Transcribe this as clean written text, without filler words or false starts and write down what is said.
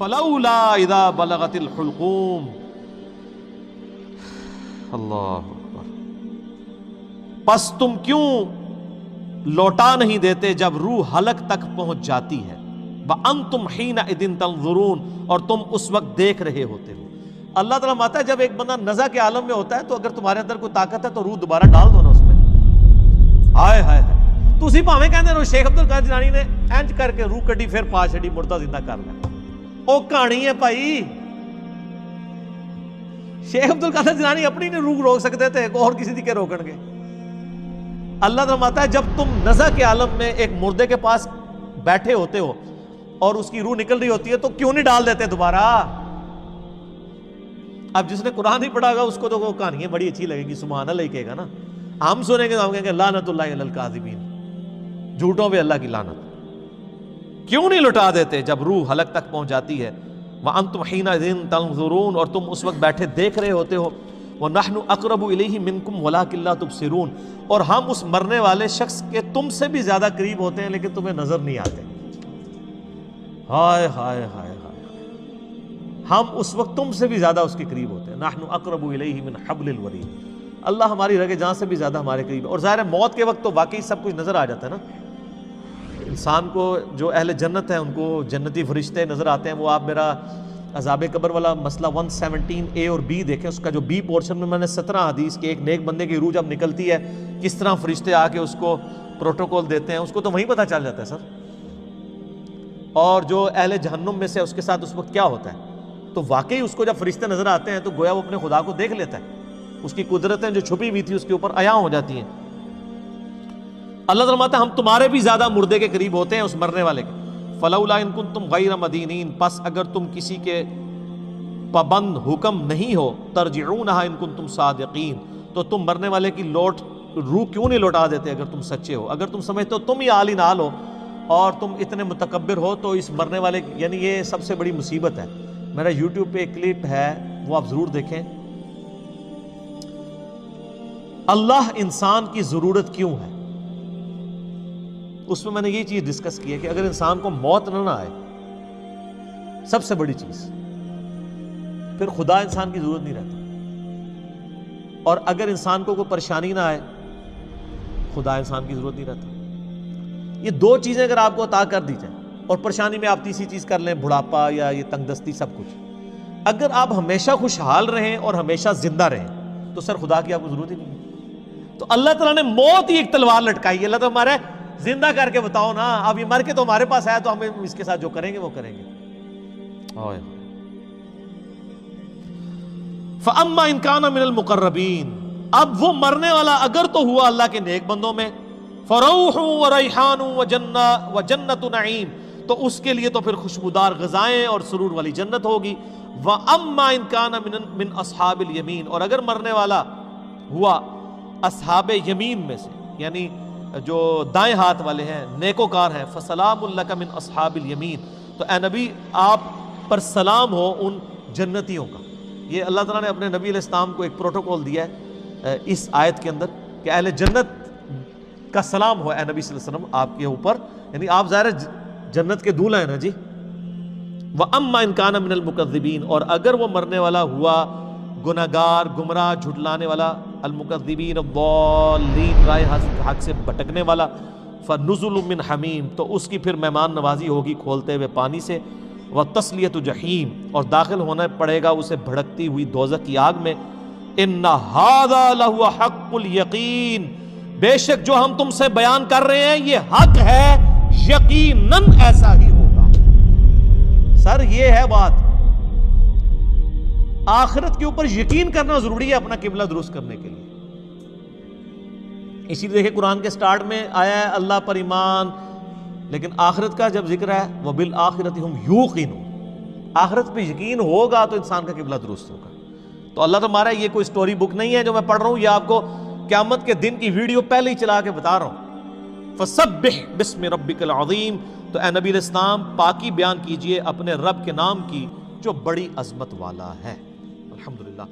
فلولا اذا بلغت الحلقوم. اللہ اکبر. پس تم کیوں لوٹا نہیں دیتے جب روح حلق تک پہنچ جاتی ہے. وانتم حینئذ تنظرون, اور تم اس وقت دیکھ رہے ہوتے ہو. اللہ تعالیٰ ماتا ہے جب ایک بندہ نزع کے عالم میں ہوتا ہے تو اگر تمہارے اندر کوئی طاقت ہے تو روح دوبارہ ڈال دو نا اس میں. ہائے ہائے ہائے, تسی بھاویں کہندے ہو شیخ عبد القادر جیلانی نے انج کر کے روح کڈی پھر پا چھڑی مردہ زندہ کر لیا, او کہانی ہے بھائی. شیخ عبد القادر جیلانی اپنی نہیں روح روک سکتے تھے, اور کسی دی کے روکن گے. اللہ تعالیٰ ماتا ہے جب تم نزع کے عالم میں ایک مردے کے پاس بیٹھے ہوتے ہو اور اس کی روح نکل رہی ہوتی ہے تو کیوں نہیں ڈال دیتے دوبارہ. اب جس نے قرآن نہیں پڑھا گا اس کو تو وہ کہانیاں بڑی اچھی لگیں گی, سبحان اللہ ہی کہے گا نا. ہم سنیں گے تو ہم کہیں گے لعنت اللہ علی الکاذبین, جھوٹوں پہ اللہ کی لعنت. کیوں نہیں لٹا دیتے جب روح حلق تک پہنچ جاتی ہے. وانتم حینئذ تنظرون, اور تم اس وقت بیٹھے دیکھ رہے ہوتے ہو. ونحن اقرب الیہ منکم ولکن لا تبصرون, اور ہم اس مرنے والے شخص کے تم سے بھی زیادہ قریب ہوتے ہیں لیکن تمہیں نظر نہیں آتے. ہائے ہائے ہائے ہائے, ہم اس وقت تم سے بھی زیادہ اس کے قریب ہوتے ہیں. نحن اقرب الیہ من حبل الورید, اللہ ہماری رگ جان سے بھی زیادہ ہمارے قریب ہے. اور ظاہر ہے موت کے وقت تو واقعی سب کچھ نظر آ جاتا ہے نا انسان کو. جو اہل جنت ہیں ان کو جنتی فرشتے نظر آتے ہیں. وہ آپ میرا عذاب قبر والا مسئلہ 117A اور B دیکھیں, اس کا جو B پورشن میں نے 17 حدیث کہ ایک نیک بندے کی روح جب نکلتی ہے کس طرح فرشتے آ کے اس کو پروٹوکول دیتے ہیں, اس کو تو وہیں پتہ چل جاتا ہے سر. اور جو اہل جہنم میں سے اس کے ساتھ اس وقت کیا ہوتا ہے, تو واقعی اس کو جب فرشتے نظر آتے ہیں تو گویا وہ اپنے خدا کو دیکھ لیتا ہے. اس کی قدرتیں جو چھپی ہوئی تھی اس کے اوپر عیاں ہو جاتی ہیں. اللہ تعالیٰ فرماتا ہے ہم تمہارے بھی زیادہ مردے کے قریب ہوتے ہیں اس مرنے والے کے. فلولا ان کنتم غیر مدینین, پس اگر تم کسی کے پابند حکم نہیں ہو, ترجعونہا ان کنتم صادقین, تو تم مرنے والے کی روح کیوں نہیں لوٹا دیتے اگر تم سچے ہو. اگر تم سمجھتے ہو تم ہی عالی نال ہو اور تم اتنے متکبر ہو تو اس مرنے والے, یعنی یہ سب سے بڑی مصیبت ہے. میرا یوٹیوب پہ ایک کلپ ہے وہ آپ ضرور دیکھیں. اللہ انسان کی ضرورت کیوں ہے, اس میں نے یہ چیز ڈسکس کی ہے کہ اگر انسان کو موت نہ آئے سب سے بڑی چیز, پھر خدا انسان کی ضرورت نہیں رہتا. اور اگر انسان کو کوئی پریشانی نہ آئے خدا انسان کی ضرورت نہیں رہتا. یہ دو چیزیں اگر آپ کو عطا کر دی جائیں, اور پریشانی میں آپ تیسری چیز کر لیں بڑھاپا یا یہ تنگ دستی سب کچھ, اگر آپ ہمیشہ خوشحال رہیں اور ہمیشہ زندہ رہیں تو سر خدا کی آپ کو ضرورت ہی نہیں ہے. تو اللہ تعالیٰ نے موت ہی ایک تلوار لٹکائی ہے. اللہ تعالیٰ ہمارے زندہ کر کے بتاؤ نا, اب یہ مر کے تو ہمارے پاس آیا تو ہم اس کے ساتھ جو کریں گے وہ کریں گے. فَأَمَّا إِن كَانَ مِنَ الْمُقَرَّبِينَ, اب وہ مرنے والا اگر تو ہوا اللہ کے نیک بندوں میں, فَرَوْحٌ وَرَيْحَانٌ وَجَنَّةُ نَعِيمٌ, تو اس کے لیے تو پھر خوشبودار غذائیں اور سرور والی جنت ہوگی. وَأَمَّا إِن كَانَ مِنْ أَصْحَابِ الْيَمِينَ, اور اگر مرنے والا ہوا اصحاب یمین میں سے, یعنی جو دائیں ہاتھ والے ہیں نیکوکار ہیں, فَسَلَامٌ لَكَ مِنْ أَصْحَابِ الْيَمِينَ, تو اے نبی آپ پر سلام ہو ان جنتیوں کا. یہ اللہ تعالیٰ نے اپنے نبی علیہ السلام کو ایک پروٹوکول دیا ہے اس آیت کے اندر کہ اہل جنت کا سلام ہو اے نبی صلی اللہ علیہ وسلم آپ کے اوپر, یعنی آپ ظاہر جنت کے دولہا ہیں نا جی. وَأَمَّا إِن كَانَ مِنَ الْمُكَذِّبِينَ, اور اگر وہ مرنے والا ہوا گناہگار, گمراہ, جھٹلانے والا, المکذبین الضالین, رائے حق سے بھٹکنے والا, فنزل من حمیم, تو اس کی پھر مہمان نوازی ہوگی کھولتے ہوئے پانی سے, وتصلیۃ جحیم, اور داخل ہونا پڑے گا اسے بھڑکتی ہوئی دوزخ کی آگ میں. ان ھذا لہو حق الیقین, بے شک جو ہم تم سے بیان کر رہے ہیں یہ حق ہے, یقیناً ایسا ہی ہوگا. سر یہ ہے بات, آخرت کے اوپر یقین کرنا ضروری ہے اپنا قبلہ درست کرنے کے لیے. اسی لیے دیکھیں قرآن کے سٹارٹ میں آیا ہے اللہ پر ایمان, لیکن آخرت کا جب ذکر ہے وَبِالْآخِرَةِ هُمْ يُوقِنُونَ, آخرت پہ یقین ہوگا تو انسان کا قبلہ درست ہوگا. تو اللہ تمہارا یہ کوئی سٹوری بک نہیں ہے جو میں پڑھ رہا ہوں, یہ آپ کو قیامت کے دن کی ویڈیو پہلے ہی چلا کے بتا رہا ہوں. فَسَبِّحْ بِاسْمِ رَبِّكَ الْعَظِيمِ, تو اے نبی علیہ السلام پاکی بیان کیجئے اپنے رب کے نام کی جو بڑی عظمت والا ہے. الحمدللہ.